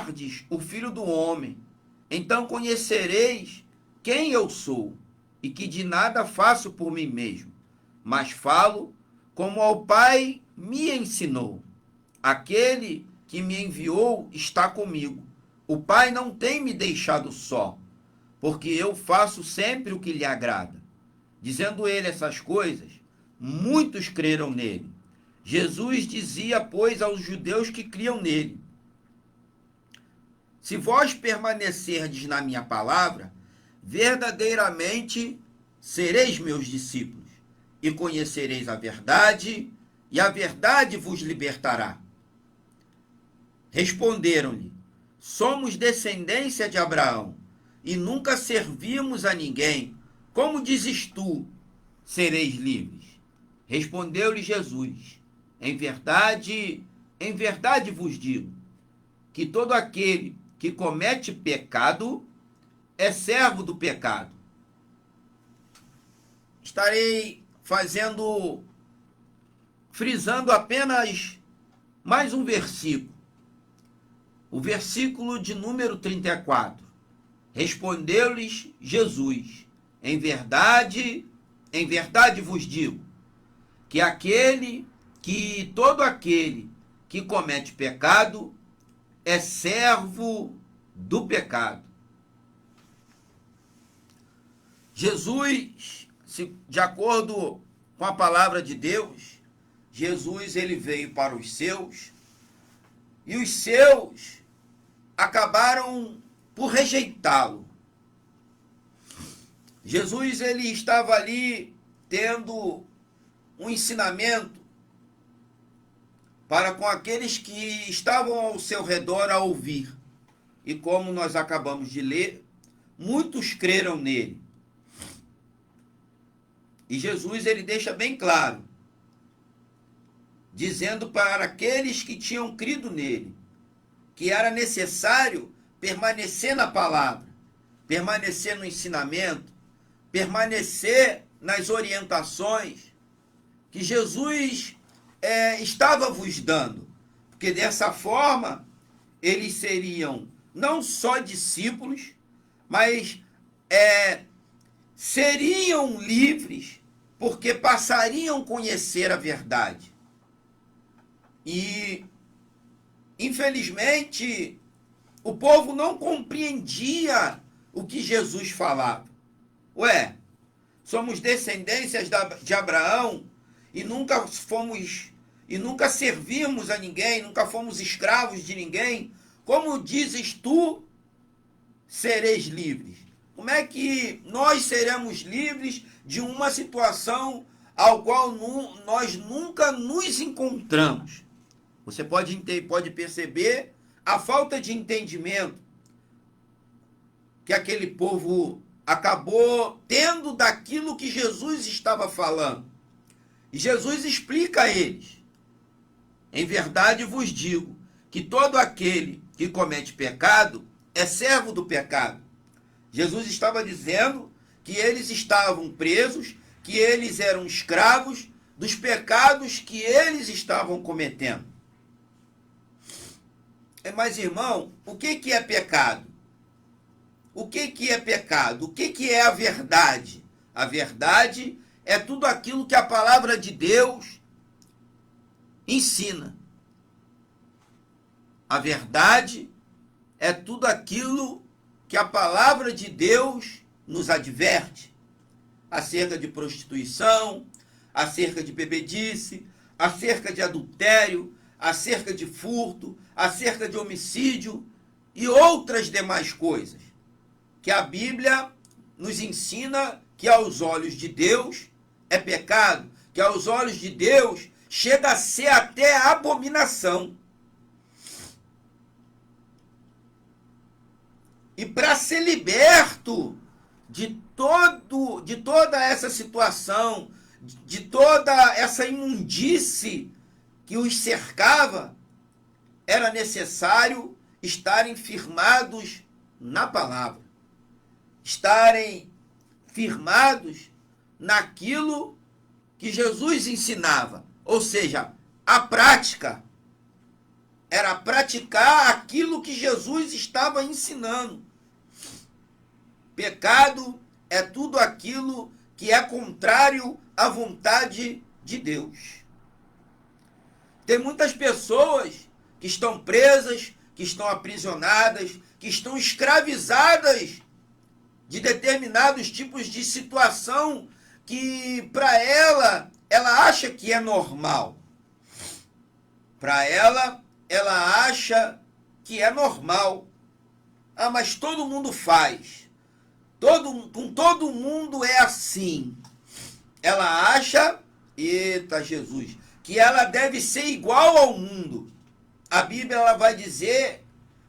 virdes o Filho do Homem, então conhecereis quem eu sou, e que de nada faço por mim mesmo, mas falo como ao Pai me ensinou. Aquele que me enviou está comigo. O Pai não tem me deixado só, porque eu faço sempre o que lhe agrada. Dizendo ele essas coisas, muitos creram nele. Jesus dizia, pois, aos judeus que criam nele: se vós permanecerdes na minha palavra, verdadeiramente sereis meus discípulos, e conhecereis a verdade, e a verdade vos libertará. Responderam-lhe: somos descendência de Abraão, e nunca servimos a ninguém. Como dizes tu, sereis livres? Respondeu-lhe Jesus: em verdade vos digo, que todo aquele que comete pecado é servo do pecado. Estarei frisando apenas mais um versículo. O versículo de número 34. Respondeu-lhes Jesus: em verdade vos digo, que todo aquele que comete pecado é servo do pecado. Jesus, de acordo com a palavra de Deus, Jesus ele veio para os seus, e os seus acabaram por rejeitá-lo. Jesus ele estava ali tendo um ensinamento para com aqueles que estavam ao seu redor a ouvir. E como nós acabamos de ler, muitos creram nele. E Jesus ele deixa bem claro, dizendo para aqueles que tinham crido nele, que era necessário permanecer na palavra, permanecer no ensinamento, permanecer nas orientações que Jesus estava vos dando, porque dessa forma eles seriam não só discípulos, mas seriam livres, porque passariam a conhecer a verdade. E, infelizmente, o povo não compreendia o que Jesus falava. Ué, somos descendências de Abraão e nunca servimos a ninguém, nunca fomos escravos de ninguém. Como dizes tu, sereis livres? Como é que nós seremos livres de uma situação ao qual nós nunca nos encontramos? Você pode perceber a falta de entendimento que aquele povo acabou tendo daquilo que Jesus estava falando. E Jesus explica a eles: em verdade vos digo, que todo aquele que comete pecado é servo do pecado. Jesus estava dizendo que eles estavam presos, que eles eram escravos dos pecados que eles estavam cometendo. Mas, irmão, o que é pecado? O que é pecado? O que é a verdade? A verdade é tudo aquilo que a palavra de Deus ensina. A verdade é tudo aquilo que a palavra de Deus nos adverte acerca de prostituição, acerca de bebedice, acerca de adultério, acerca de furto, acerca de homicídio e outras demais coisas que a Bíblia nos ensina que aos olhos de Deus é pecado, que aos olhos de Deus chega a ser até abominação. E para ser liberto de toda essa situação, de toda essa imundície que os cercava, era necessário estarem firmados na palavra, estarem firmados naquilo que Jesus ensinava, ou seja, a prática. era praticar aquilo que Jesus estava ensinando. Pecado é tudo aquilo que é contrário à vontade de Deus. Tem muitas pessoas que estão presas, que estão aprisionadas, que estão escravizadas de determinados tipos de situação que para ela acha que é normal. Para ela acha que é normal. Ah, mas todo mundo faz. Com todo mundo é assim. Ela acha, eita Jesus, que ela deve ser igual ao mundo. A Bíblia ela vai dizer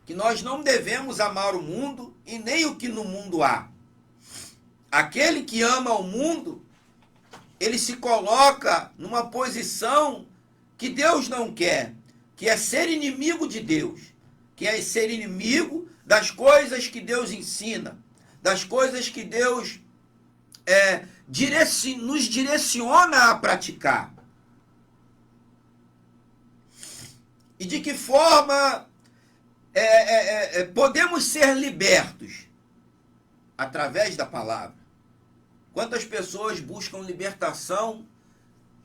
que nós não devemos amar o mundo e nem o que no mundo há. Aquele que ama o mundo, ele se coloca numa posição que Deus não quer, que é ser inimigo de Deus, que é ser inimigo das coisas que Deus ensina, das coisas que Deus nos direciona a praticar. E de que forma podemos ser libertos? Através da palavra. Quantas pessoas buscam libertação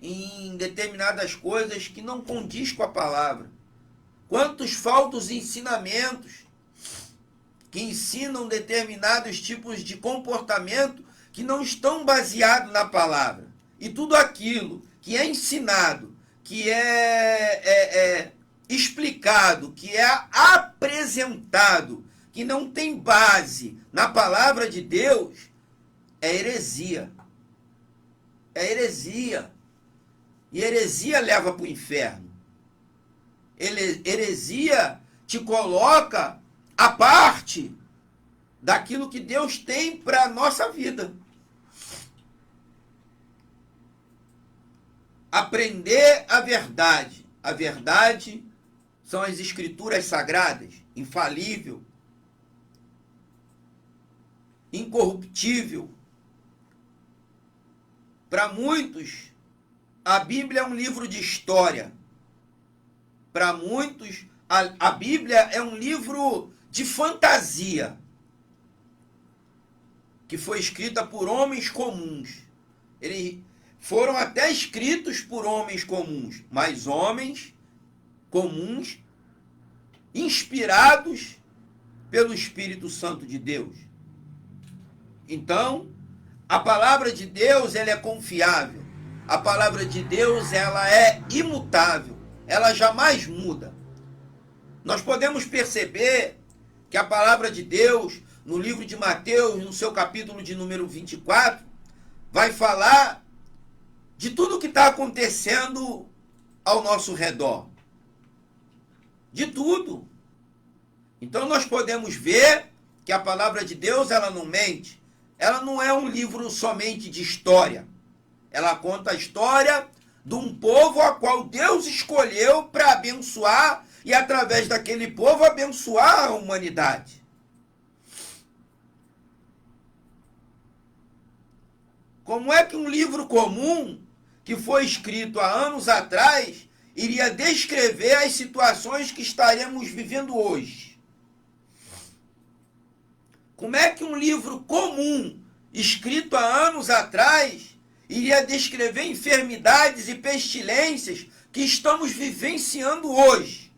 em determinadas coisas que não condiz com a palavra? Quantos falsos ensinamentos que ensinam determinados tipos de comportamento que não estão baseados na palavra? E tudo aquilo que é ensinado, que é explicado, que é apresentado, que não tem base na palavra de Deus, é heresia. É heresia. E heresia leva para o inferno. Heresia te coloca à parte daquilo que Deus tem para a nossa vida. Aprender a verdade. A verdade são as escrituras sagradas, infalível, incorruptível. Para muitos, a Bíblia é um livro de história. Para muitos, a Bíblia é um livro de fantasia, que foi escrita por homens comuns. Eles foram até escritos por homens comuns, mas homens comuns, inspirados pelo Espírito Santo de Deus. Então, a palavra de Deus, ela é confiável. A palavra de Deus, ela é imutável. Ela jamais muda. Nós podemos perceber que a palavra de Deus, no livro de Mateus, no seu capítulo de número 24, vai falar de tudo o que está acontecendo ao nosso redor. De tudo. Então nós podemos ver que a palavra de Deus, ela não mente. Ela não é um livro somente de história. Ela conta a história de um povo a qual Deus escolheu para abençoar e, através daquele povo, abençoar a humanidade. Como é que um livro comum, que foi escrito há anos atrás, iria descrever as situações que estaremos vivendo hoje? Como é que um livro comum, escrito há anos atrás, iria descrever enfermidades e pestilências que estamos vivenciando hoje?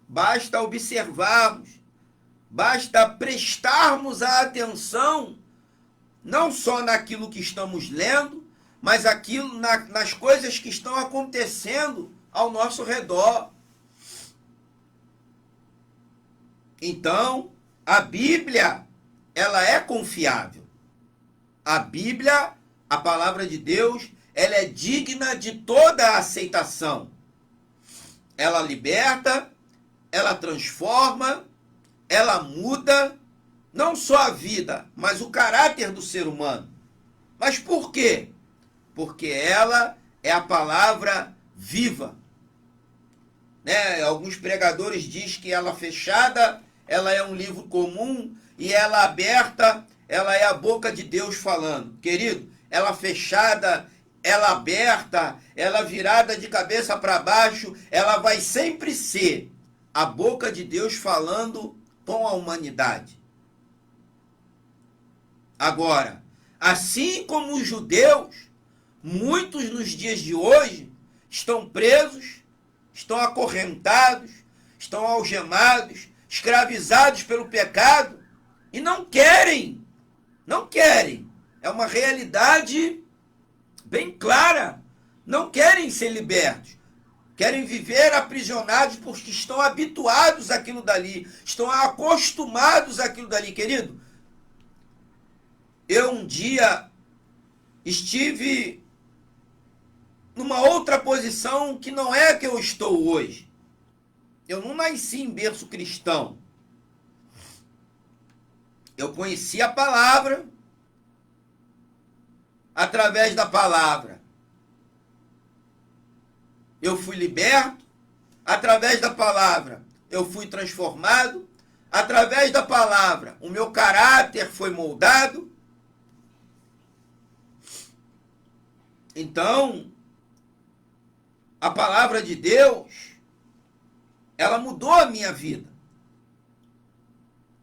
Basta observarmos, basta prestarmos a atenção, não só naquilo que estamos lendo, mas nas coisas que estão acontecendo ao nosso redor. Então, a Bíblia, ela é confiável. A Bíblia, a palavra de Deus, ela é digna de toda a aceitação. Ela liberta, ela transforma, ela muda, não só a vida, mas o caráter do ser humano. Mas por quê? Porque ela é a palavra viva. Né? Alguns pregadores dizem que ela fechada, ela é um livro comum, e ela aberta, ela é a boca de Deus falando. Querido, ela fechada, ela aberta, ela virada de cabeça para baixo, ela vai sempre ser a boca de Deus falando com a humanidade. Agora, assim como os judeus, muitos nos dias de hoje estão presos, estão acorrentados, estão algemados, escravizados pelo pecado e não querem. É uma realidade bem clara. Não querem ser libertos. Querem viver aprisionados porque estão habituados àquilo dali, estão acostumados àquilo dali, querido. Eu um dia estive numa outra posição que não é a que eu estou hoje. Eu não nasci em berço cristão. Eu conheci a palavra, através da palavra eu fui liberto, através da palavra eu fui transformado, através da palavra o meu caráter foi moldado. Então, a palavra de Deus, ela mudou a minha vida.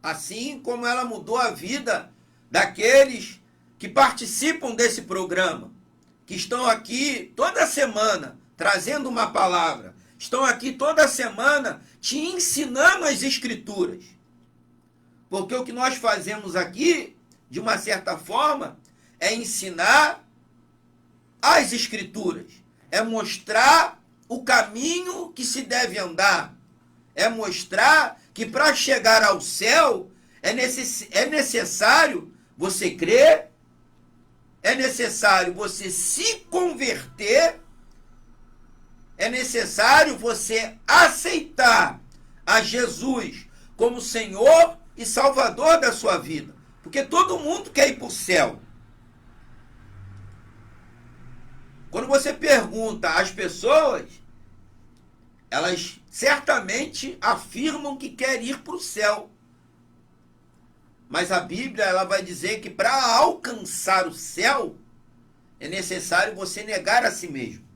Assim como ela mudou a vida daqueles que participam desse programa, que estão aqui toda semana trazendo uma palavra, estão aqui toda semana te ensinando as Escrituras. Porque o que nós fazemos aqui, de uma certa forma, é ensinar as Escrituras, é mostrar o caminho que se deve andar, é mostrar que para chegar ao céu é necessário você crer, é necessário você se converter, é necessário você aceitar a Jesus como Senhor e Salvador da sua vida. Porque todo mundo quer ir para o céu. Quando você pergunta às pessoas, elas certamente afirmam que querem ir para o céu. Mas a Bíblia ela vai dizer que para alcançar o céu, é necessário você negar a si mesmo.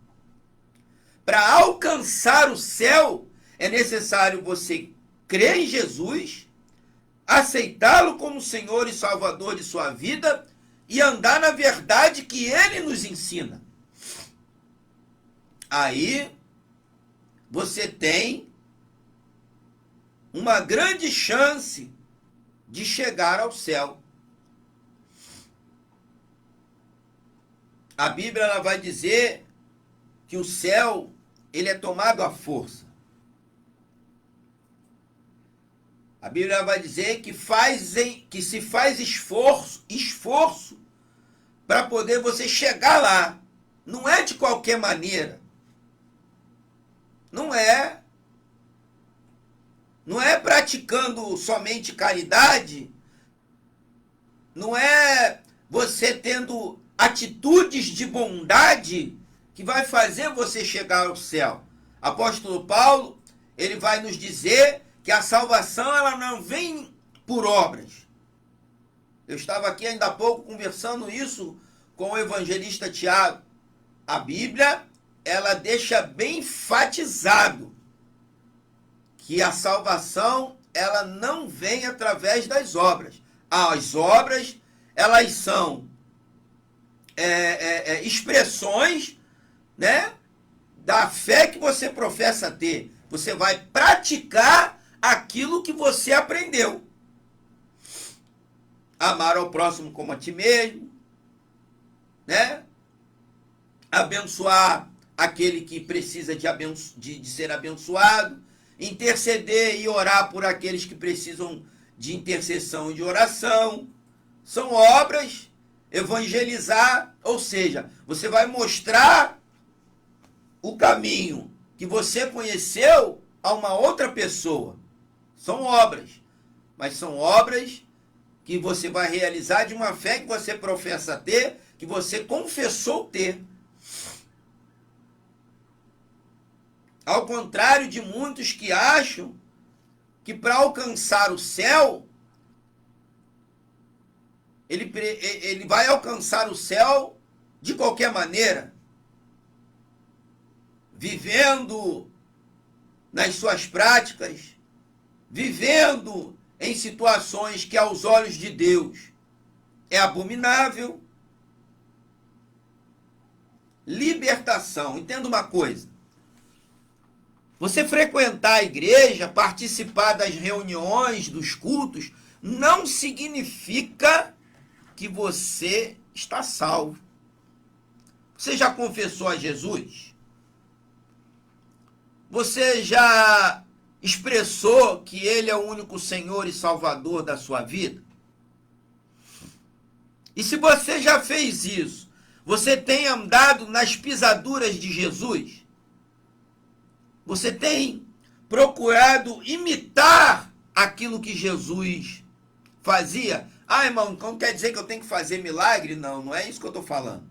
Para alcançar o céu, é necessário você crer em Jesus, aceitá-lo como Senhor e Salvador de sua vida e andar na verdade que Ele nos ensina. Aí, você tem uma grande chance de chegar ao céu. A Bíblia ela vai dizer que o céu ele é tomado à força. A Bíblia vai dizer que se faz esforço para poder você chegar lá. Não é de qualquer maneira. Não é praticando somente caridade, não é você tendo atitudes de bondade que vai fazer você chegar ao céu. Apóstolo Paulo, ele vai nos dizer que a salvação ela não vem por obras. Eu estava aqui ainda há pouco conversando isso com o evangelista Tiago. A Bíblia, ela deixa bem enfatizado que a salvação, ela não vem através das obras. As obras, elas são expressões, né, da fé que você professa ter. Você vai praticar aquilo que você aprendeu. Amar ao próximo como a ti mesmo, né? Abençoar aquele que precisa de ser abençoado, interceder e orar por aqueles que precisam de intercessão e de oração. São obras, evangelizar, ou seja, você vai mostrar o caminho que você conheceu a uma outra pessoa. São obras, mas são obras que você vai realizar de uma fé que você professa ter, que você confessou ter. Ao contrário de muitos que acham que para alcançar o céu, ele vai alcançar o céu de qualquer maneira, vivendo nas suas práticas, vivendo em situações que aos olhos de Deus é abominável. Libertação. Entenda uma coisa. Você frequentar a igreja, participar das reuniões, dos cultos, não significa que você está salvo. Você já confessou a Jesus? Você já expressou que Ele é o único Senhor e Salvador da sua vida? E se você já fez isso, você tem andado nas pisaduras de Jesus? Você tem procurado imitar aquilo que Jesus fazia? Ah, irmão, não quer dizer que eu tenho que fazer milagre? Não, não é isso que eu estou falando.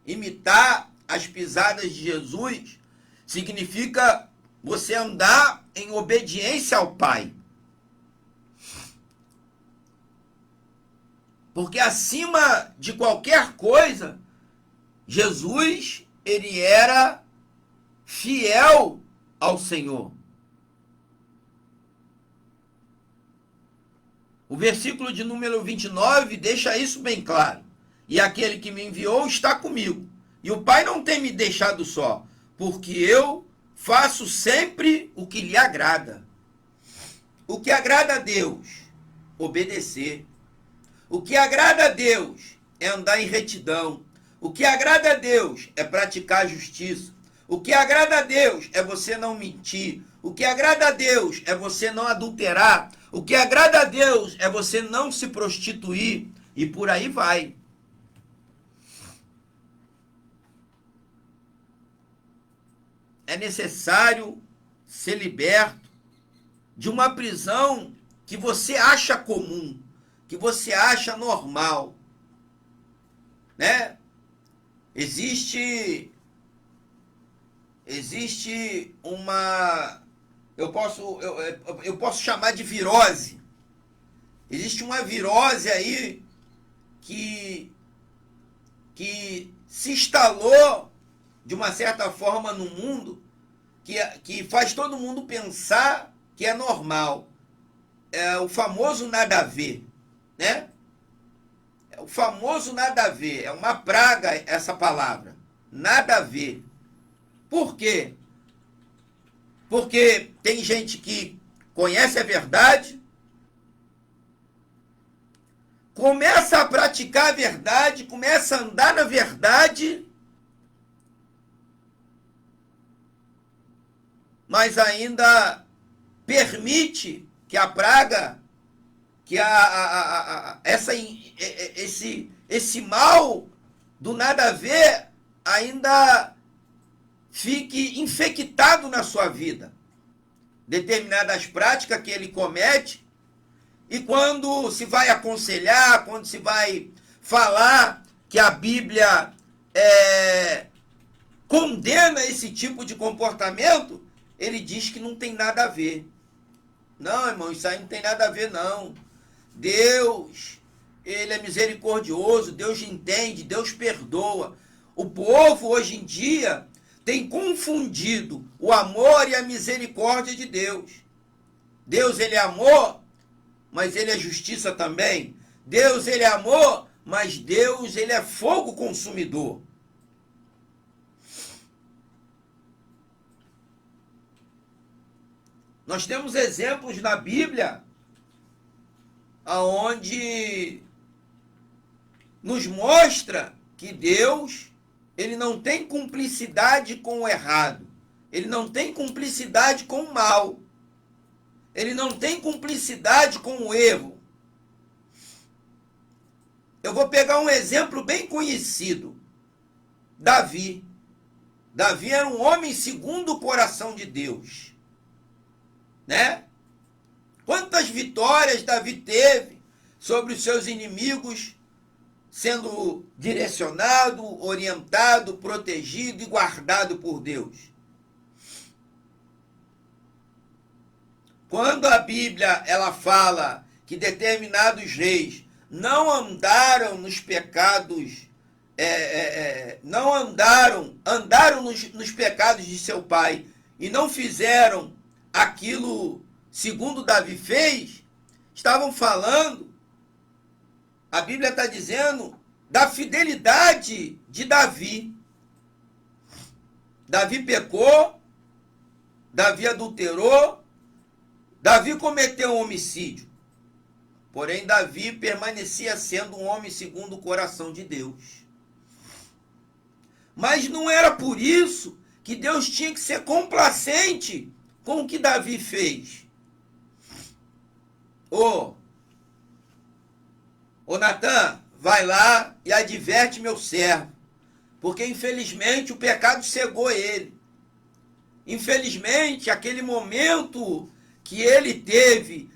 Imitar as pisadas de Jesus significa você andar em obediência ao Pai. Porque acima de qualquer coisa, Jesus, ele era fiel ao Senhor. O versículo de número 29 deixa isso bem claro. E aquele que me enviou está comigo. E o Pai não tem me deixado só, porque eu faço sempre o que lhe agrada. O que agrada a Deus? Obedecer. O que agrada a Deus é andar em retidão. O que agrada a Deus é praticar a justiça. O que agrada a Deus é você não mentir. O que agrada a Deus é você não adulterar. O que agrada a Deus é você não se prostituir. E por aí vai. É necessário ser liberto de uma prisão que você acha comum, que você acha normal, né? Existe uma, eu posso chamar de virose. Existe uma virose aí que se instalou de uma certa forma no mundo, que faz todo mundo pensar que é normal. É o famoso nada a ver, né? É o famoso nada a ver. É uma praga essa palavra. Nada a ver. Por quê? Porque tem gente que conhece a verdade, começa a praticar a verdade, começa a andar na verdade, mas ainda permite que a praga, que esse mal do nada a ver ainda fique infectado na sua vida. Determinadas práticas que ele comete, e quando se vai aconselhar, quando se vai falar que a Bíblia condena esse tipo de comportamento, ele diz que não tem nada a ver. Não, irmão, isso aí não tem nada a ver, não. Deus, ele é misericordioso, Deus entende, Deus perdoa. O povo, hoje em dia, tem confundido o amor e a misericórdia de Deus. Deus, ele é amor, mas ele é justiça também. Deus, ele é amor, mas Deus, ele é fogo consumidor. Nós temos exemplos na Bíblia aonde nos mostra que Deus, ele não tem cumplicidade com o errado. Ele não tem cumplicidade com o mal. Ele não tem cumplicidade com o erro. Eu vou pegar um exemplo bem conhecido. Davi. Davi era um homem segundo o coração de Deus. Né? Quantas vitórias Davi teve sobre os seus inimigos, sendo direcionado, orientado, protegido e guardado por Deus. Quando a Bíblia ela fala que determinados reis não andaram nos pecados, andaram nos pecados de seu pai e não fizeram aquilo segundo Davi fez, estavam falando, a Bíblia está dizendo, da fidelidade de Davi. Davi pecou, Davi adulterou, Davi cometeu um homicídio. Porém, Davi permanecia sendo um homem segundo o coração de Deus. Mas não era por isso que Deus tinha que ser complacente com o que Davi fez. Ô Natan, vai lá e adverte meu servo, porque infelizmente o pecado cegou ele. Infelizmente, aquele momento que ele teve,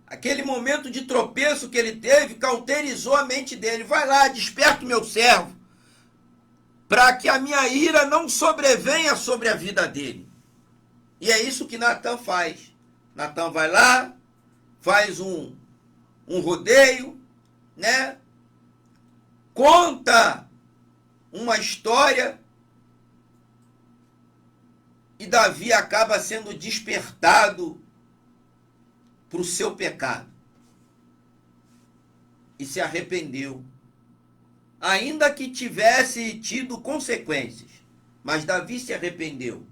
aquele momento de tropeço que ele teve, cauterizou a mente dele. Vai lá, desperta o meu servo, para que a minha ira não sobrevenha sobre a vida dele. E é isso que Natan faz. Natan vai lá, faz um rodeio, né? Conta uma história e Davi acaba sendo despertado para o seu pecado e se arrependeu, ainda que tivesse tido consequências, mas Davi se arrependeu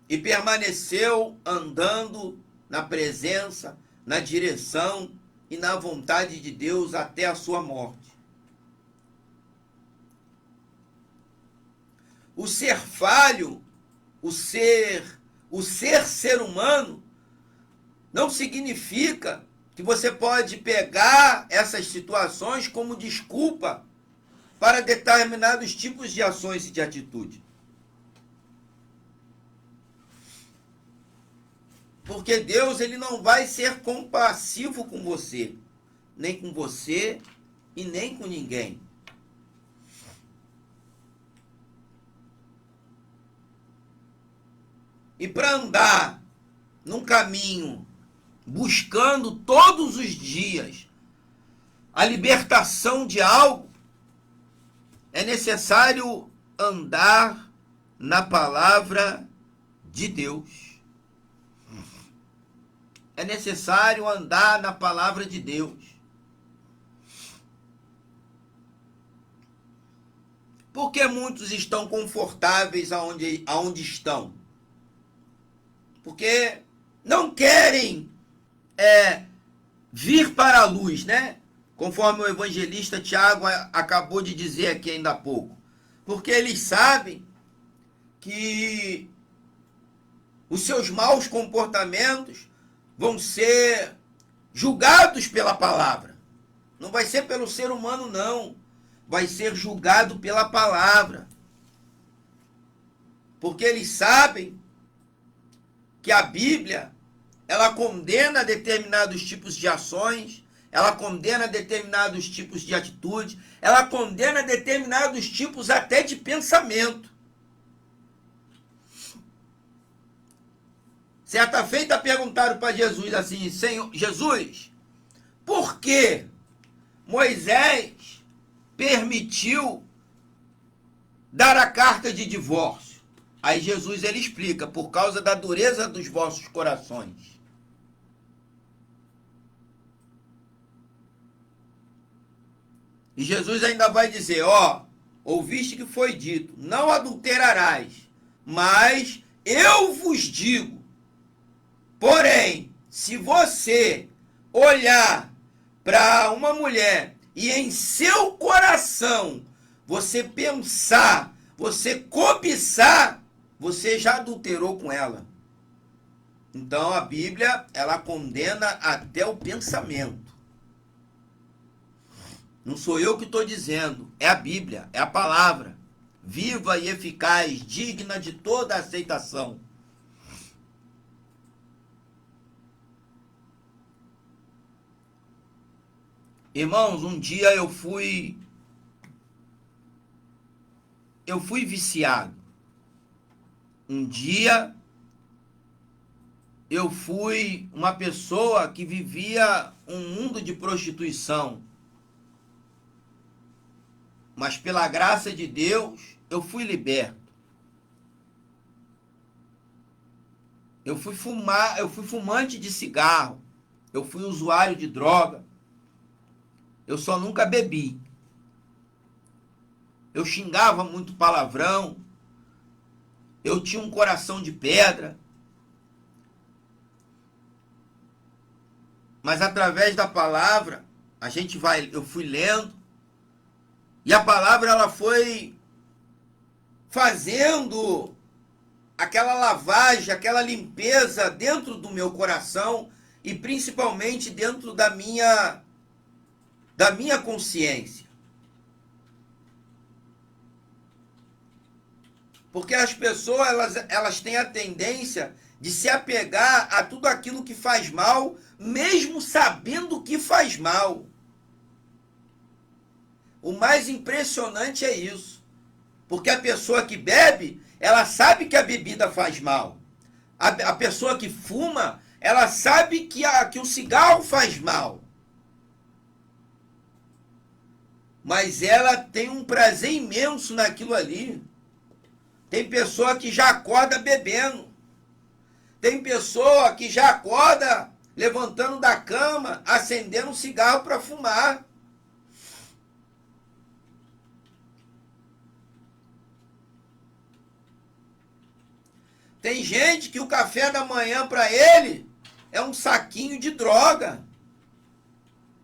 e permaneceu andando na presença, na direção e na vontade de Deus até a sua morte. O ser falho, o ser humano, não significa que você pode pegar essas situações como desculpa para determinados tipos de ações e de atitude. Porque Deus, ele não vai ser compassivo com você, nem com você e nem com ninguém. E para andar num caminho, buscando todos os dias a libertação de algo, é necessário andar na palavra de Deus. É necessário andar na palavra de Deus. Por que muitos estão confortáveis aonde estão? Porque não querem vir para a luz, né? Conforme o evangelista Tiago acabou de dizer aqui ainda há pouco. Porque eles sabem que os seus maus comportamentos vão ser julgados pela palavra. Não vai ser pelo ser humano, não. Vai ser julgado pela palavra. Porque eles sabem que a Bíblia, ela condena determinados tipos de ações, ela condena determinados tipos de atitudes, ela condena determinados tipos até de pensamento. Certa feita perguntaram para Jesus assim: Senhor, Jesus, por que Moisés permitiu dar a carta de divórcio? Aí Jesus, ele explica: por causa da dureza dos vossos corações. E Jesus ainda vai dizer: ouviste que foi dito, não adulterarás, mas eu vos digo, porém, se você olhar para uma mulher e em seu coração você pensar, você cobiçar, você já adulterou com ela. Então a Bíblia, ela condena até o pensamento. Não sou eu que estou dizendo, é a Bíblia, é a palavra, viva e eficaz, digna de toda aceitação. Irmãos, um dia eu fui viciado. Um dia eu fui uma pessoa que vivia um mundo de prostituição. Mas pela graça de Deus, eu fui liberto. Eu fui fumante de cigarro. Eu fui usuário de droga. Eu só nunca bebi. Eu xingava muito palavrão. Eu tinha um coração de pedra. Mas através da palavra, eu fui lendo, e a palavra ela foi fazendo aquela lavagem, aquela limpeza dentro do meu coração e principalmente dentro da minha consciência. Porque as pessoas elas têm a tendência de se apegar a tudo aquilo que faz mal, mesmo sabendo que faz mal. O mais impressionante é isso. Porque a pessoa que bebe, ela sabe que a bebida faz mal. A pessoa que fuma, ela sabe que o cigarro faz mal. Mas ela tem um prazer imenso naquilo ali. Tem pessoa que já acorda bebendo. Tem pessoa que já acorda levantando da cama, acendendo um cigarro para fumar. Tem gente que o café da manhã para ele é um saquinho de droga.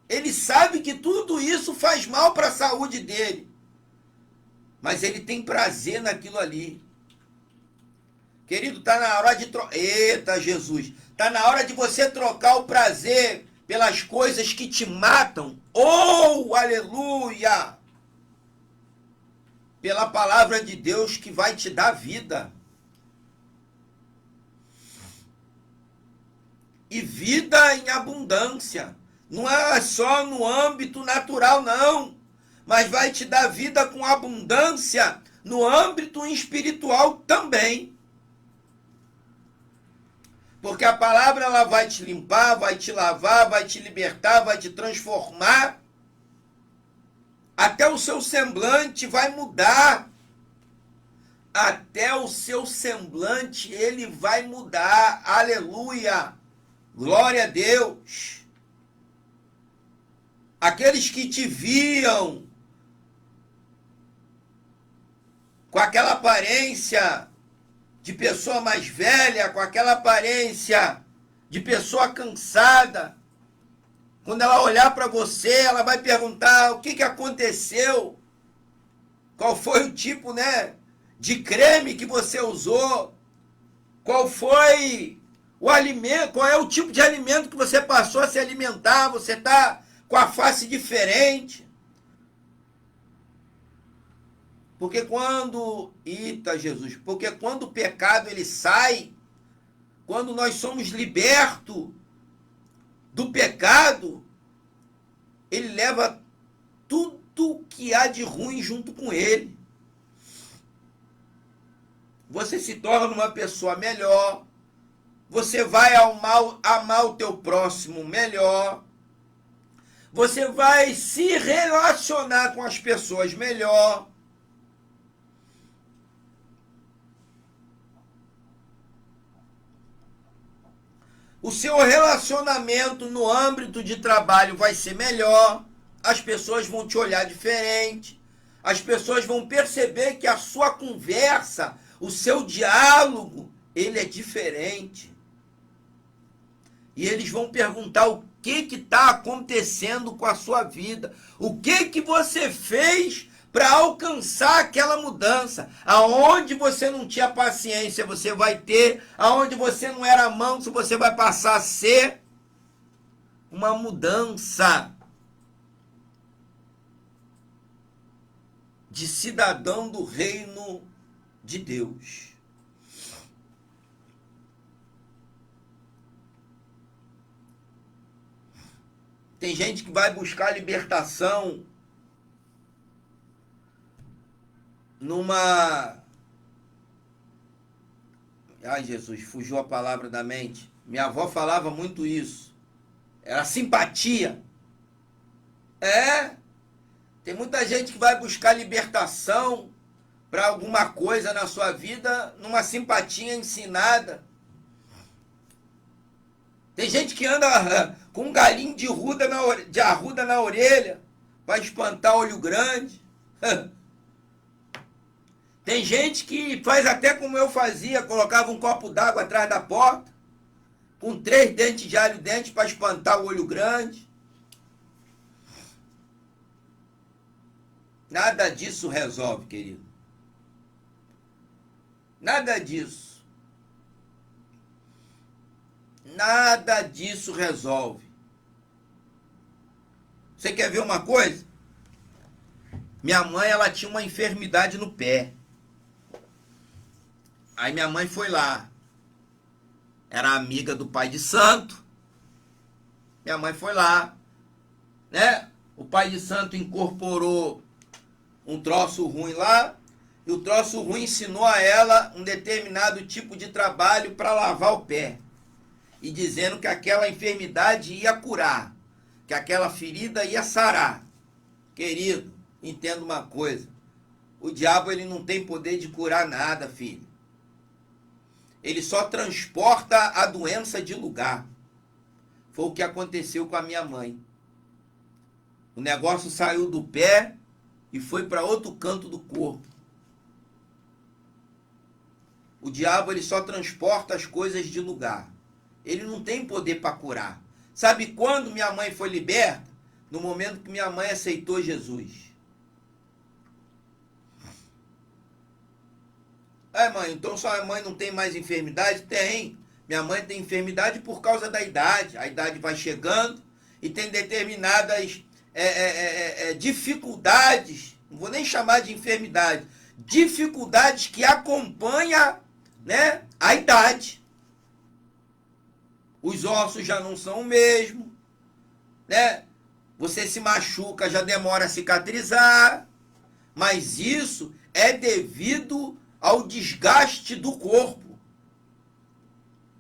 Ele sabe que tudo isso faz mal para a saúde dele. Mas ele tem prazer naquilo ali. Querido, está na hora de trocar. Eita, Jesus! Está na hora de você trocar o prazer pelas coisas que te matam. Oh, aleluia! Pela palavra de Deus que vai te dar vida. E vida em abundância. Não é só no âmbito natural, não. Mas vai te dar vida com abundância no âmbito espiritual também. Porque a palavra ela vai te limpar, vai te lavar, vai te libertar, vai te transformar. Até o seu semblante vai mudar. Até o seu semblante ele vai mudar. Aleluia! Glória a Deus! Aqueles que te viam com aquela aparência de pessoa mais velha, com aquela aparência de pessoa cansada, quando ela olhar para você, ela vai perguntar o que aconteceu, qual foi o tipo, de creme que você usou, qual foi o alimento, qual é o tipo de alimento que você passou a se alimentar, você está com a face diferente. Porque quando o pecado ele sai, quando nós somos libertos do pecado, ele leva tudo que há de ruim junto com ele. Você se torna uma pessoa melhor, você vai amar o teu próximo melhor, você vai se relacionar com as pessoas melhor. O seu relacionamento no âmbito de trabalho vai ser melhor, as pessoas vão te olhar diferente, as pessoas vão perceber que a sua conversa, o seu diálogo, ele é diferente. E eles vão perguntar o que está acontecendo com a sua vida, o que você fez para alcançar aquela mudança. Aonde você não tinha paciência, você vai ter. Aonde você não era manso, você vai passar a ser. Uma mudança de cidadão do reino de Deus. Tem gente que vai buscar libertação numa... Ai, Jesus, fugiu a palavra da mente. Minha avó falava muito isso. Era simpatia. Tem muita gente que vai buscar libertação para alguma coisa na sua vida numa simpatia ensinada. Tem gente que anda com um galinho de arruda na orelha para espantar olho grande. Tem gente que faz até como eu fazia, colocava um copo d'água atrás da porta, com 3 dentes de alho dente para espantar o olho grande. Nada disso resolve, querido. Nada disso. Nada disso resolve. Você quer ver uma coisa? Minha mãe, ela tinha uma enfermidade no pé. Aí minha mãe foi lá. Era amiga do pai de santo. Minha mãe foi lá, né? O pai de santo incorporou um troço ruim lá, e o troço ruim ensinou a ela um determinado tipo de trabalho para lavar o pé. E dizendo que aquela enfermidade ia curar, que aquela ferida ia sarar. Querido, entenda uma coisa. O diabo, ele não tem poder de curar nada, filho. Ele só transporta a doença de lugar. Foi o que aconteceu com a minha mãe. O negócio saiu do pé e foi para outro canto do corpo. O diabo, ele só transporta as coisas de lugar. Ele não tem poder para curar. Sabe quando minha mãe foi liberta? No momento que minha mãe aceitou Jesus. Mãe, então sua mãe não tem mais enfermidade? Tem. Minha mãe tem enfermidade por causa da idade. A idade vai chegando e tem determinadas dificuldades, não vou nem chamar de enfermidade, dificuldades que acompanham, né, a idade. Os ossos já não são o mesmo, né? Você se machuca, já demora a cicatrizar, mas isso é devido ao desgaste do corpo.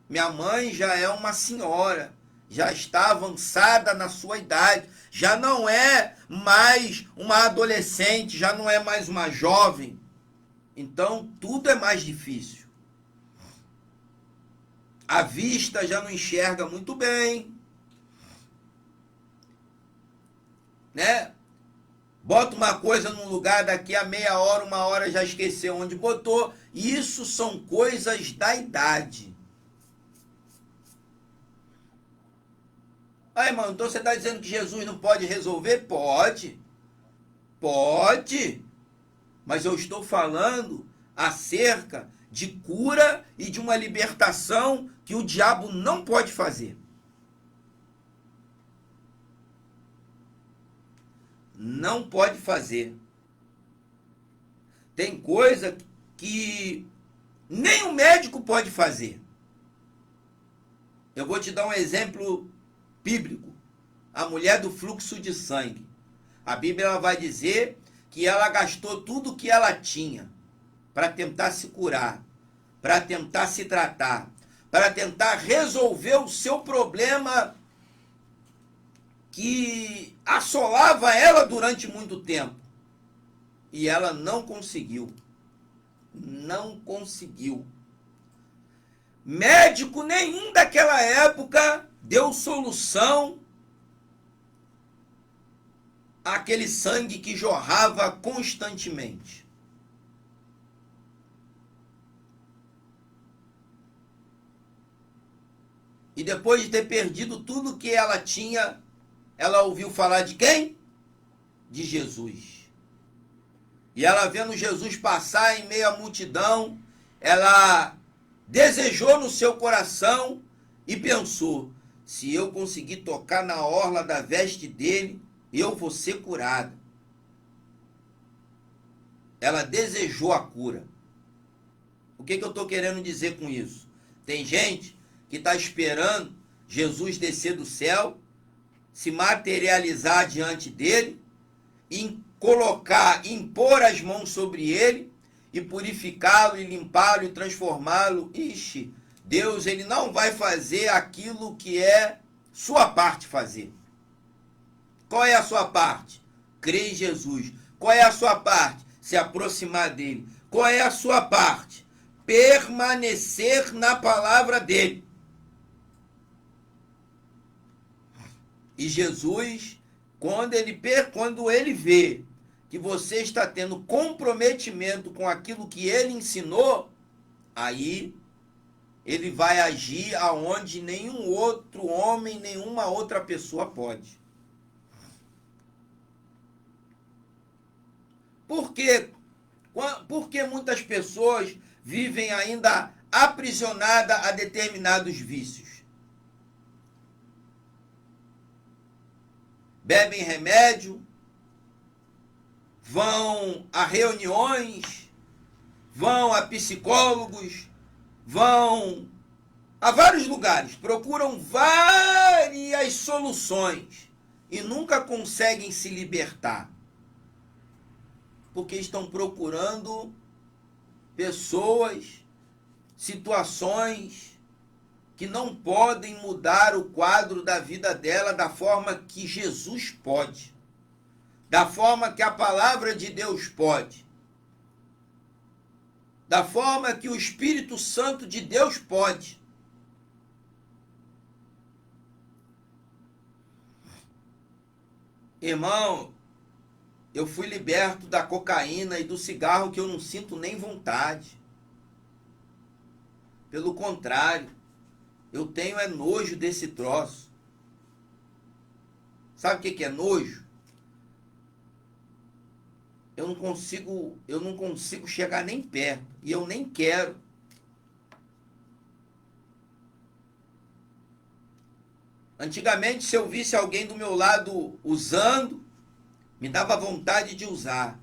Minha mãe já é uma senhora, já está avançada na sua idade, já não é mais uma adolescente, já não é mais uma jovem. Então, tudo é mais difícil. A vista já não enxerga muito bem, né? Bota uma coisa num lugar, daqui a meia hora, 1 hora, já esqueceu onde botou. Isso são coisas da idade. Irmão, então você está dizendo que Jesus não pode resolver? Pode. Pode. Mas eu estou falando acerca de cura e de uma libertação que o diabo não pode fazer. Não pode fazer. Tem coisa que nem o médico pode fazer. Eu vou te dar um exemplo bíblico. A mulher do fluxo de sangue. A Bíblia, ela vai dizer que ela gastou tudo que ela tinha para tentar se curar, para tentar se tratar, para tentar resolver o seu problema que assolava ela durante muito tempo. E ela não conseguiu. Não conseguiu. Médico nenhum daquela época deu solução àquele sangue que jorrava constantemente. E depois de ter perdido tudo que ela tinha, ela ouviu falar de quem? De Jesus. E ela, vendo Jesus passar em meio à multidão, ela desejou no seu coração e pensou: se eu conseguir tocar na orla da veste dele, eu vou ser curada. Ela desejou a cura. O que eu estou querendo dizer com isso? Tem gente que está esperando Jesus descer do céu, se materializar diante dele, impor as mãos sobre ele e purificá-lo e limpá-lo e transformá-lo. Ixi, Deus, ele não vai fazer aquilo que é sua parte fazer. Qual é a sua parte? Crer em Jesus. Qual é a sua parte? Se aproximar dele. Qual é a sua parte? Permanecer na palavra dele. E Jesus, quando ele vê que você está tendo comprometimento com aquilo que ele ensinou, aí ele vai agir aonde nenhum outro homem, nenhuma outra pessoa pode. Por quê? Porque muitas pessoas vivem ainda aprisionadas a determinados vícios? Bebem remédio, vão a reuniões, vão a psicólogos, vão a vários lugares, procuram várias soluções e nunca conseguem se libertar. Porque estão procurando pessoas, situações que não podem mudar o quadro da vida dela da forma que Jesus pode, da forma que a palavra de Deus pode, da forma que o Espírito Santo de Deus pode. Irmão, eu fui liberto da cocaína e do cigarro que eu não sinto nem vontade. Pelo contrário, eu tenho nojo desse troço. Sabe o que é nojo? Eu não consigo chegar nem perto. E eu nem quero. Antigamente, se eu visse alguém do meu lado usando, me dava vontade de usar.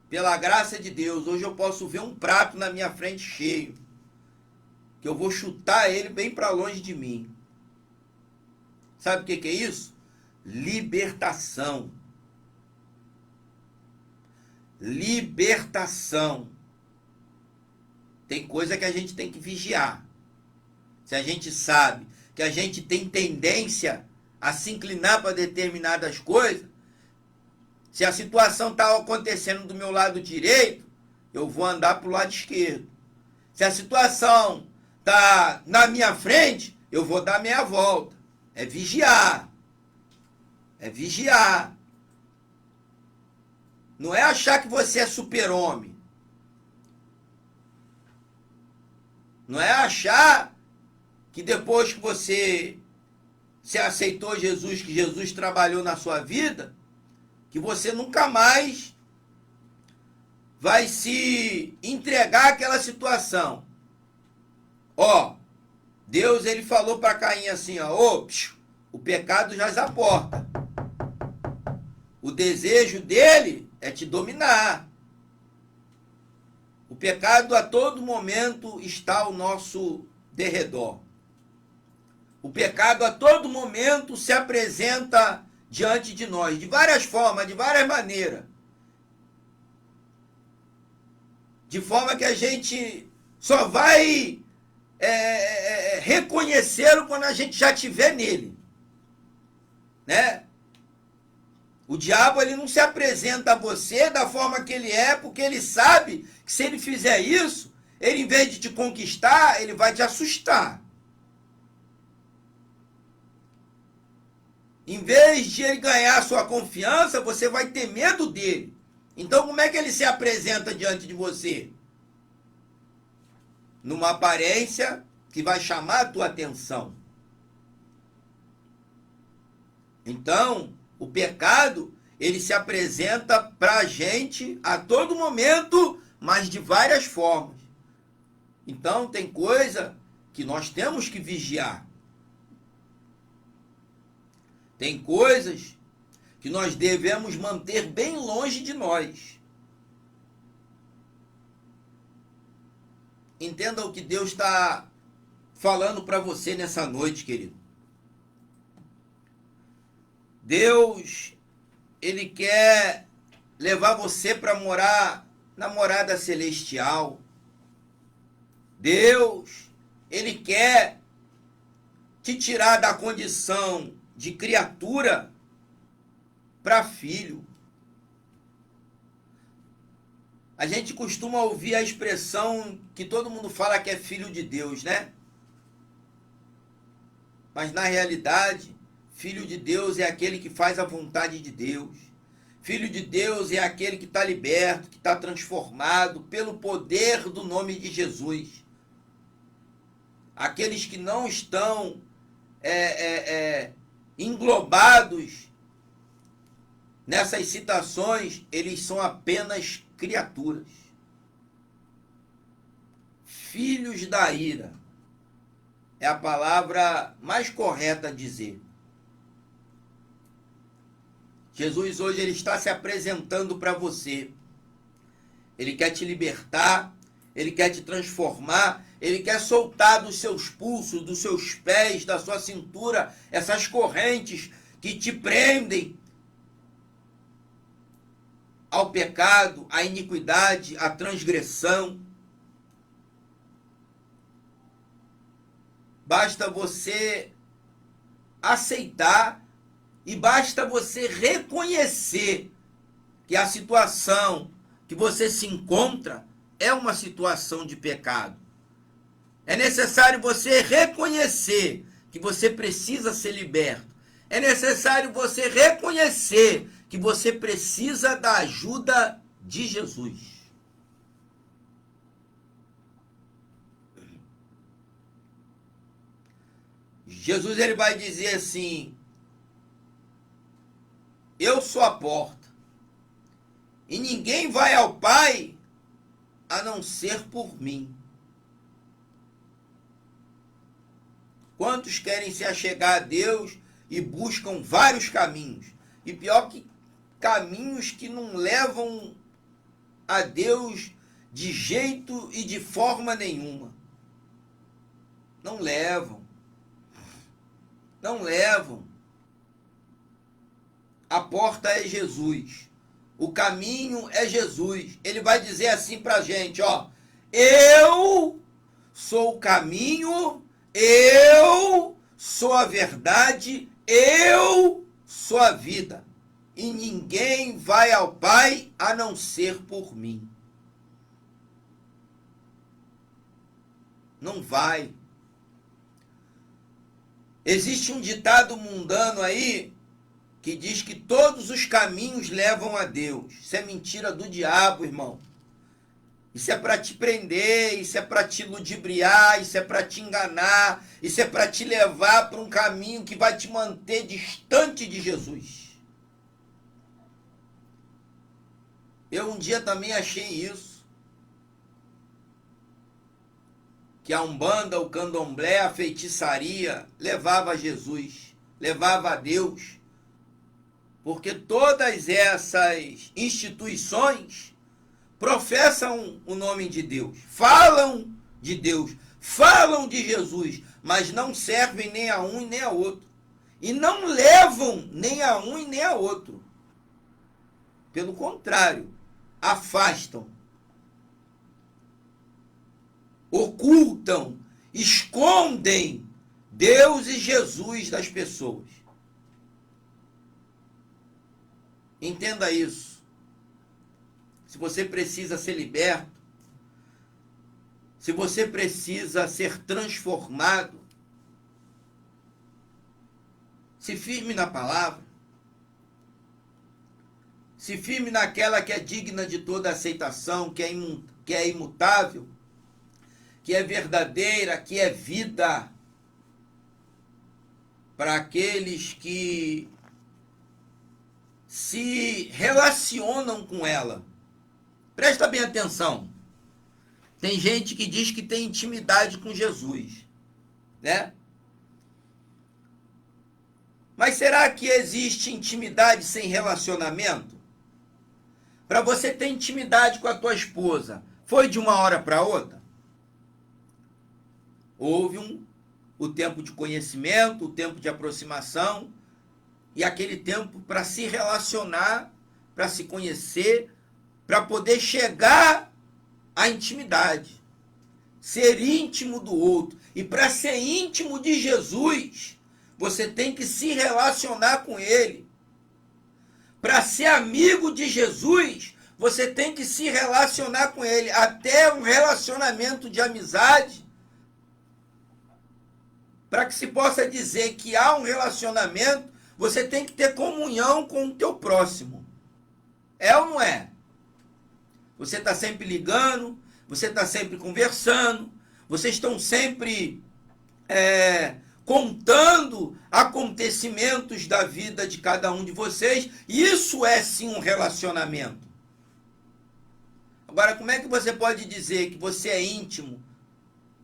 Pela graça de Deus, hoje eu posso ver um prato na minha frente cheio, que eu vou chutar ele bem para longe de mim. Sabe o que é isso? Libertação. Libertação. Tem coisa que a gente tem que vigiar. Se a gente sabe que a gente tem tendência a se inclinar para determinadas coisas, se a situação está acontecendo do meu lado direito, eu vou andar para o lado esquerdo. Se a situação está na minha frente, eu vou dar meia volta. É vigiar. É vigiar. Não é achar que você é super-homem. Não é achar que depois que você aceitou Jesus, que Jesus trabalhou na sua vida, que você nunca mais vai se entregar àquela situação. Ó, Deus, ele falou para Caim assim, ó, o pecado jaz à porta. O desejo dele é te dominar. O pecado a todo momento está ao nosso derredor. O pecado a todo momento se apresenta diante de nós, de várias formas, de várias maneiras. De forma que a gente só vai reconhecê-lo quando a gente já estiver nele. Né? O diabo, ele não se apresenta a você da forma que ele é, porque ele sabe que se ele fizer isso, ele, em vez de te conquistar, ele vai te assustar. Em vez de ele ganhar a sua confiança, você vai ter medo dele. Então, como é que ele se apresenta diante de você? Numa aparência que vai chamar a tua atenção. Então, o pecado, ele se apresenta para a gente a todo momento, mas de várias formas. Então, tem coisa que nós temos que vigiar. Tem coisas que nós devemos manter bem longe de nós. Entenda o que Deus está falando para você nessa noite, querido. Deus, ele quer levar você para morar na morada celestial. Deus, ele quer te tirar da condição de criatura para filho. A gente costuma ouvir a expressão que todo mundo fala que é filho de Deus, né? Mas na realidade, filho de Deus é aquele que faz a vontade de Deus. Filho de Deus é aquele que está liberto, que está transformado pelo poder do nome de Jesus. Aqueles que não estão englobados nessas citações, eles são apenas criaturas. Filhos da ira é a palavra mais correta a dizer. Jesus hoje ele está se apresentando para você. Ele quer te libertar, ele quer te transformar, ele quer soltar dos seus pulsos, dos seus pés, da sua cintura, essas correntes que te prendem ao pecado, à iniquidade, à transgressão. Basta você aceitar e basta você reconhecer que a situação que você se encontra é uma situação de pecado. É necessário você reconhecer que você precisa ser liberto. É necessário você reconhecer que você precisa da ajuda de Jesus. Jesus ele vai dizer assim: eu sou a porta, e ninguém vai ao Pai a não ser por mim. Quantos querem se achegar a Deus e buscam vários caminhos? E pior que caminhos que não levam a Deus de jeito e de forma nenhuma. Não levam. Não levam. A porta é Jesus. O caminho é Jesus. Ele vai dizer assim pra gente, ó: eu sou o caminho, eu sou a verdade, eu sou a vida. E ninguém vai ao Pai a não ser por mim. Não vai. Existe um ditado mundano aí que diz que todos os caminhos levam a Deus. Isso é mentira do diabo, irmão. Isso é para te prender, isso é para te ludibriar, isso é para te enganar, isso é para te levar para um caminho que vai te manter distante de Jesus. Eu um dia também achei isso. Que a Umbanda, o Candomblé, a feitiçaria levava a Jesus, levava a Deus. Porque todas essas instituições professam o nome de Deus, falam de Deus, falam de Jesus, mas não servem nem a um e nem a outro. E não levam nem a um e nem a outro. Pelo contrário, afastam, ocultam, escondem Deus e Jesus das pessoas. Entenda isso. Se você precisa ser liberto, se você precisa ser transformado, se firme na palavra, se firme naquela que é digna de toda aceitação, que é imutável, que é verdadeira, que é vida, para aqueles que se relacionam com ela. Presta bem atenção. Tem gente que diz que tem intimidade com Jesus, né? Mas será que existe intimidade sem relacionamento? Para você ter intimidade com a tua esposa, foi de uma hora para outra? Houve o tempo de conhecimento, o tempo de aproximação e aquele tempo para se relacionar, para se conhecer, para poder chegar à intimidade. ser íntimo do outro. E para ser íntimo de Jesus, você tem que se relacionar com ele. Para ser amigo de Jesus, você tem que se relacionar com ele. Até um relacionamento de amizade, para que se possa dizer que há um relacionamento, você tem que ter comunhão com o teu próximo. É ou não é? Você está sempre ligando, você está sempre conversando, vocês estão sempre contando acontecimentos da vida de cada um de vocês. Isso é sim um relacionamento. Agora, como é que você pode dizer que você é íntimo,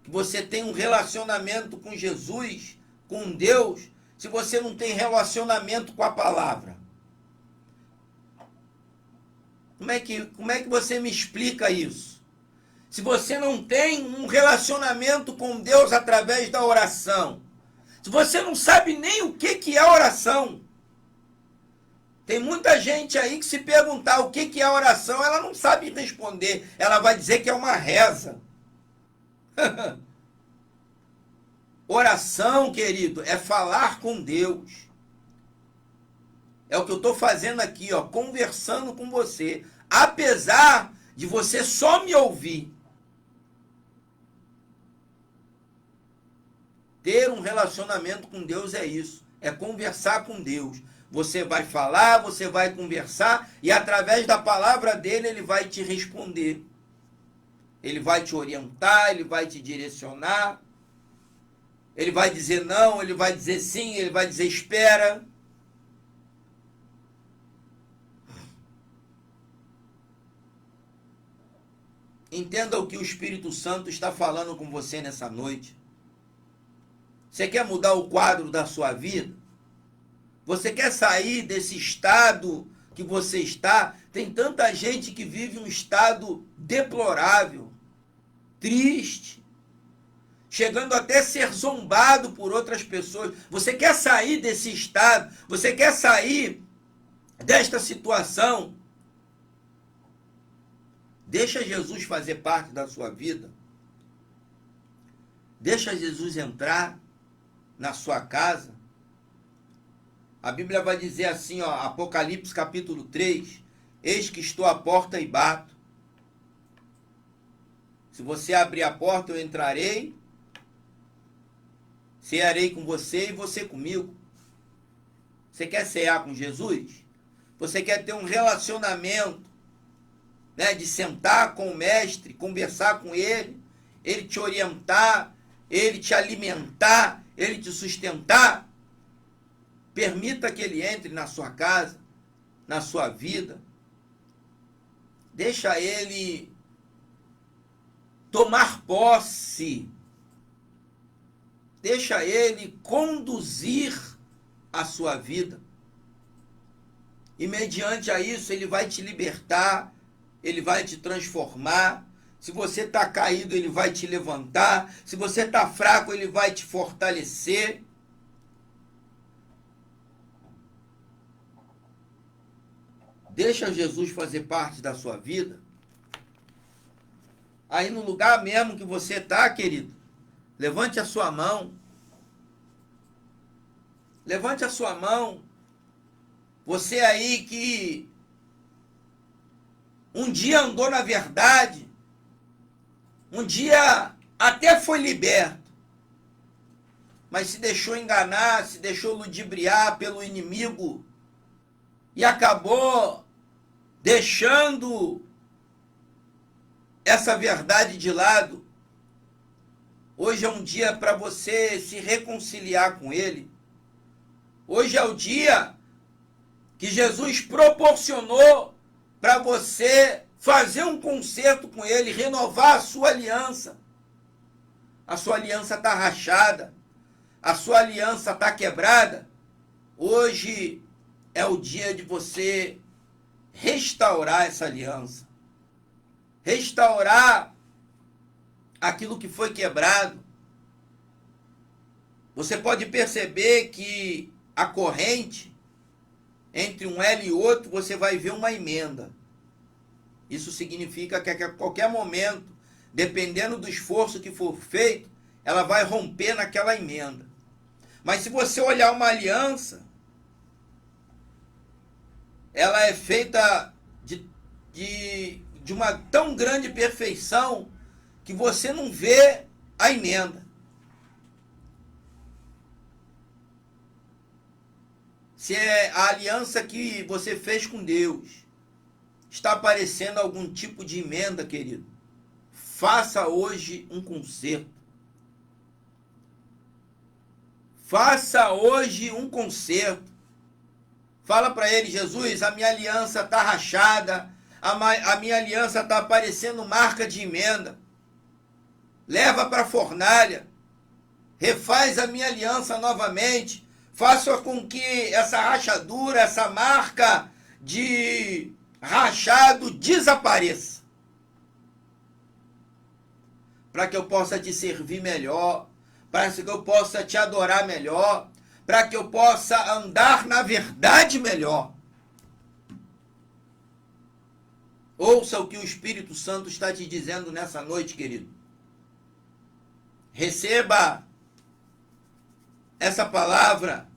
que você tem um relacionamento com Jesus, com Deus, se você não tem relacionamento com a palavra? Como é que você me explica isso? Se você não tem um relacionamento com Deus através da oração, se você não sabe nem o que é oração, tem muita gente aí que se perguntar o que é oração, ela não sabe responder, ela vai dizer que é uma reza. Oração, querido, é falar com Deus. É o que eu estou fazendo aqui, ó, conversando com você, apesar de você só me ouvir. Ter um relacionamento com Deus é isso, é conversar com Deus. Você vai falar, você vai conversar, e através da palavra dele, ele vai te responder. Ele vai te orientar, ele vai te direcionar. Ele vai dizer não, ele vai dizer sim, ele vai dizer espera. Entenda o que o Espírito Santo está falando com você nessa noite. Você quer mudar o quadro da sua vida? Você quer sair desse estado que você está? Tem tanta gente que vive um estado deplorável, triste, chegando até a ser zombado por outras pessoas. Você quer sair desse estado? Você quer sair desta situação? Deixa Jesus fazer parte da sua vida. Deixa Jesus entrar na sua casa. A Bíblia vai dizer assim, ó, Apocalipse capítulo 3, eis que estou à porta e bato. Se você abrir a porta, eu entrarei, cearei com você e você comigo. Você quer cear com Jesus? Você quer ter um relacionamento, né, de sentar com o mestre, conversar com ele te orientar, ele te alimentar, ele te sustentar? Permita que ele entre na sua casa, na sua vida. Deixa ele tomar posse. Deixa ele conduzir a sua vida. E mediante a isso, ele vai te libertar, ele vai te transformar. Se você está caído, ele vai te levantar. Se você está fraco, ele vai te fortalecer. Deixa Jesus fazer parte da sua vida. Aí no lugar mesmo que você está, querido, levante a sua mão. Levante a sua mão. Você aí que um dia andou na verdade, um dia até foi liberto, mas se deixou enganar, se deixou ludibriar pelo inimigo e acabou deixando essa verdade de lado. Hoje é um dia para você se reconciliar com ele. Hoje é o dia que Jesus proporcionou para você fazer um concerto com ele, renovar a sua aliança. A sua aliança está rachada, a sua aliança está quebrada. Hoje é o dia de você restaurar essa aliança. Restaurar aquilo que foi quebrado. Você pode perceber que a corrente, entre um L e outro, você vai ver uma emenda. Isso significa que a qualquer momento dependendo do esforço que for feito, ela vai romper naquela emenda. Mas se você olhar uma aliança, ela é feita de uma tão grande perfeição que você não vê a emenda. Se é a aliança que você fez com Deus está aparecendo algum tipo de emenda, querido, faça hoje um conserto. Faça hoje um conserto. Fala para ele: Jesus, a minha aliança está rachada, a minha aliança está aparecendo marca de emenda. Leva para a fornalha, refaz a minha aliança novamente, faça com que essa rachadura, essa marca de rachado desapareça, para que eu possa te servir melhor, para que eu possa te adorar melhor, para que eu possa andar na verdade melhor. Ouça o que o Espírito Santo está te dizendo nessa noite, querido. Receba essa palavra,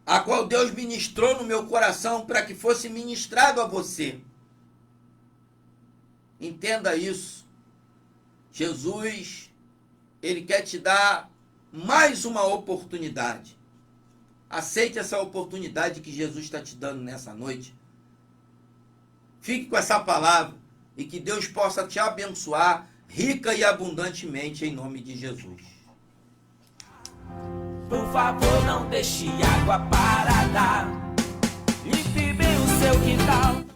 a qual Deus ministrou no meu coração para que fosse ministrado a você. Entenda isso. Jesus, ele quer te dar mais uma oportunidade. Aceite essa oportunidade que Jesus está te dando nessa noite. Fique com essa palavra e que Deus possa te abençoar rica e abundantemente em nome de Jesus. Por favor, não deixe água parada. Limpe bem o seu quintal.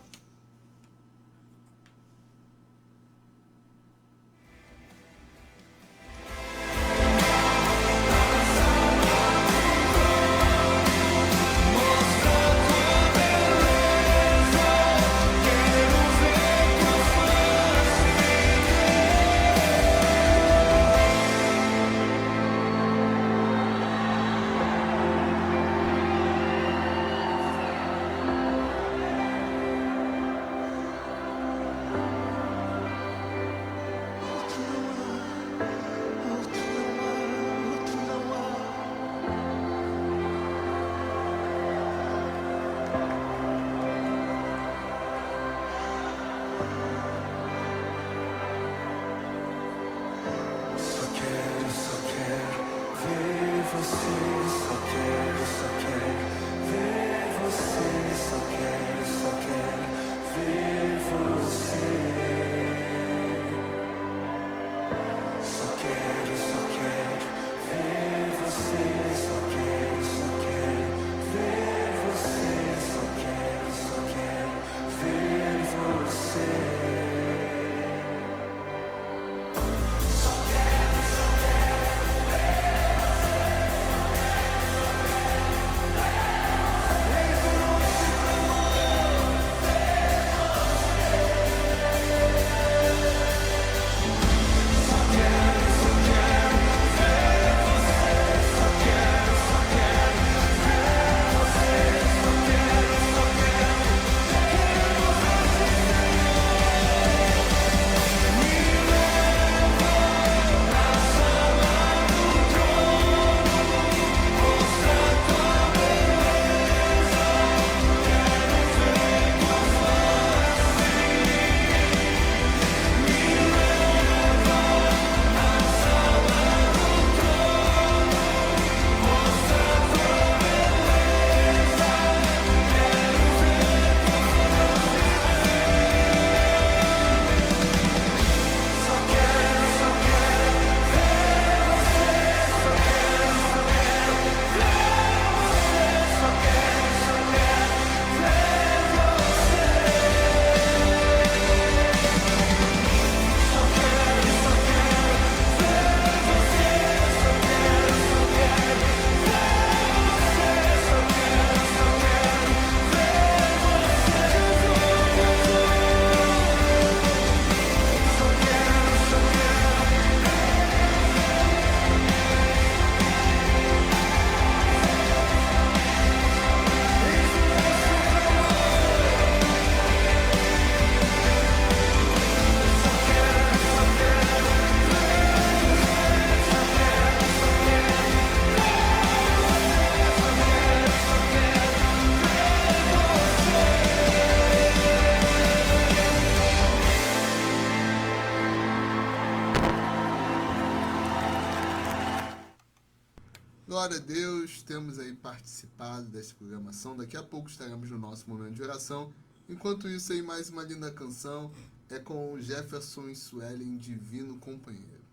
Glória a Deus, temos aí participado dessa programação. Daqui a pouco estaremos no nosso momento de oração. Enquanto isso aí, mais uma linda canção é com Jefferson e Suelen, Divino Companheiro.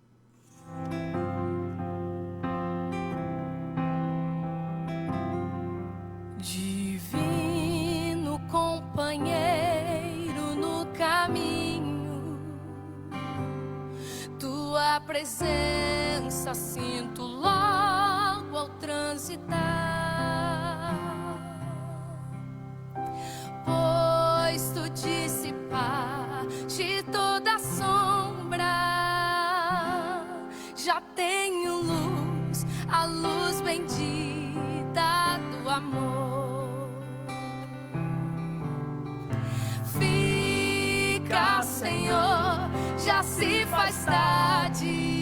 Divino companheiro no caminho, tua presença sinto logo ao transitar, pois tu dissipaste toda sombra, já tenho luz, a luz bendita do amor. Fica, Senhor, já se faz tarde.